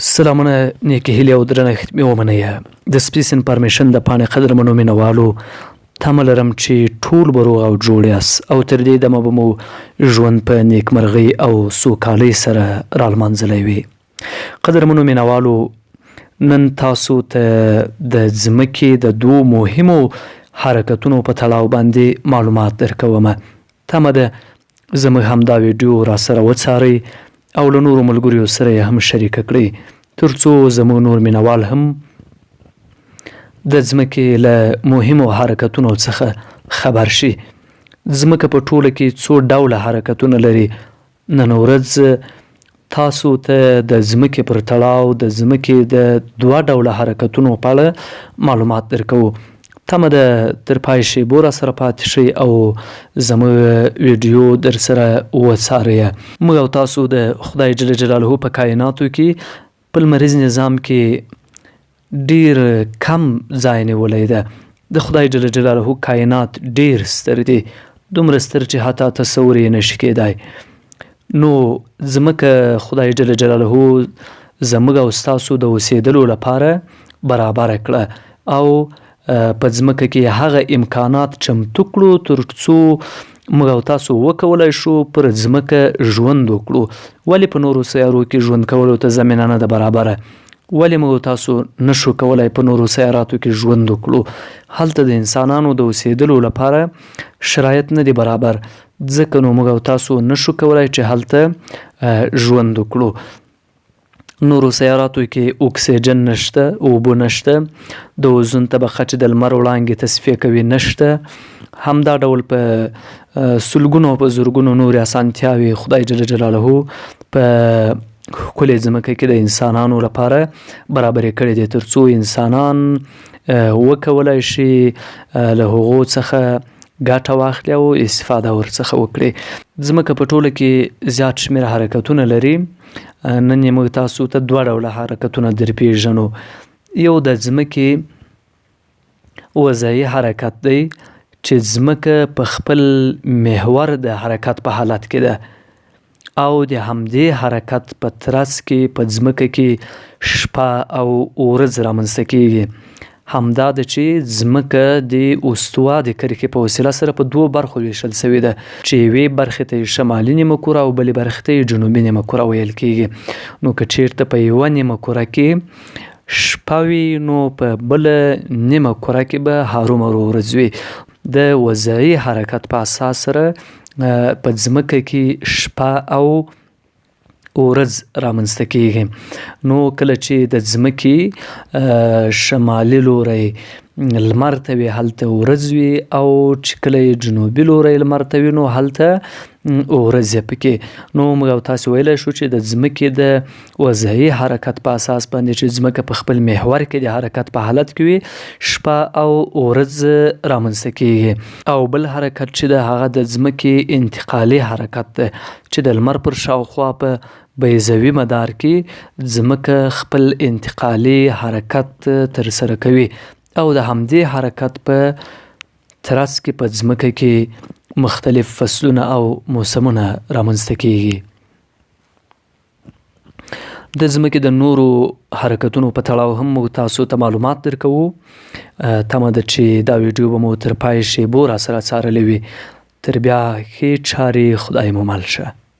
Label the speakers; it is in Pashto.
Speaker 1: سلامونه نیکې هیلې او درنښت مې ومنئ. د سپیس انفارمیشن د پاڼې قدرمنو مینوالو تمه لرم چې ټول به روغ او جوړ یاست او تر دې دمه به مو ژوند په نیکمرغۍ او سوکالۍ سره رالمانځلی وي. قدرمنو مینوالو، نن تاسو ته د ځمکې د دوو مهمو حرکتونو په تړاو باندې معلومات درکوم. تمه ده زموږ همدا ویډیو را سره وڅارئ او له نورو ملګریو سره یې هم شریکه کړئ، تر څو زموږ نور مینوال هم د ځمکې له مهمو حرکتونو څخه خبر شي. ځمکه په ټوله کې څو ډوله حرکتونه لري. نن ورځ تاسو ته د ځمکې پر تړاو د ځمکې د دوه ډوله حرکتونو په اړه معلومات درکوو. تمه ده تر پای شیبو را سره پاتې شئ او زموږ ویډیو در سره وڅارئ. موږ او تاسو د خدای جل جلاله په کائناتو کې په لمریز نظام کې ډیر کم ځای نیولی ده. د خدای جل جلاله کائنات ډیر ستر دی، دومره ستر چې حتی تصور یې نشي کېدای. نو ځمکه خدای جل جلاله زموږ او ستاسو د اوسېدلو لپاره برابره کړه او په ځمکه کې هغه امکانات چمتو کړو تر څو موږ او تاسو وکولای شو پر ځمکه ژوند وکړو. ولې په نورو سیارو کې ژوند کولو ته زمینه نه ده برابره؟ ولې موږ او تاسو نشو کولای په نورو سیاراتو کې ژوند وکړو؟ هلته د انسانانو د اوسېدلو لپاره شرایط نه دي برابر، ځکه نو موږ او تاسو نشو کولای چې هلته ژوند وکړو. نورو سیاراتو کې اکسیجن نشته، اوبه نشته، د اوزون طبقه چې د لمر وړانګې تصفیه کوي نشته. همدا ډول په سلګونو په زرګونو نورې اسانتیاوې خدای جل جلاله په ښکلې ځمکه کې د انسانانو لپاره برابرې کړې دي، تر څو انسانان وکولای شي له هغو څخه ګټه واخلي او استفاده ورڅخه وکړي. ځمکه په ټوله کې زیات شمېر حرکتونه لري. نن یې موږ تاسو ته دوه ډوله حرکتونه در پیژنو. یو د ځمکې وضعي حرکت دی چې ځمکه په خپل محور د حرکت په حالت کې ده او د همدې حرکت په ترڅ کې په ځمکه کې شپه او ورځ رامنځته کیږي. همدا ده چې ځمکه د استوا د کرښې په وسیله سره په دوو برخو ویشل شوې ده، چې یوې برخې ته شمالي نیمه کره او بلې برخې ته جنوبي نیمه کره ویل کیږي. نو که چیرته په یوه نیمه کره کې شپه وي نو په بله نیمه کره کې به هرومرو ورځ وي. د وضعي حرکت په اساس سره په ځمکه کې شپه او ورځ رامنځته کیږي. نو کله چې د ځمکې شمالي لوری لمر ته وي هلته ورځ وي، او چې کله یې جنوبي لوری لمر ته وي نو هلته ورځ یې پکې. نو موږ او تاسو ویلی شو چې د ځمکې د وضعي حرکت په اساس باندې چې ځمکه په خپل محور کې د حرکت په حالت کې وي، شپه او ورځ رامنځته کیږي. او بل حرکت چې د هغه د ځمکې انتقالي حرکت ده، چې د لمر پر شاوخوا په بیضوي مدار کې ځمکه خپل انتقالي حرکت ترسره کوي او د همدې حرکت په ترڅ کې په ځمکه کې مختلف فصلونه او موسمونه رامنځته کیږي. د ځمکې د نورو حرکتونو په تړاو هم موږ تاسو ته معلومات درکوو. تمه ده چې دا ویډیو به مو تر پای شیبو را سره څارلی وي. تر بیا ښې چارې خدای مو مل شه.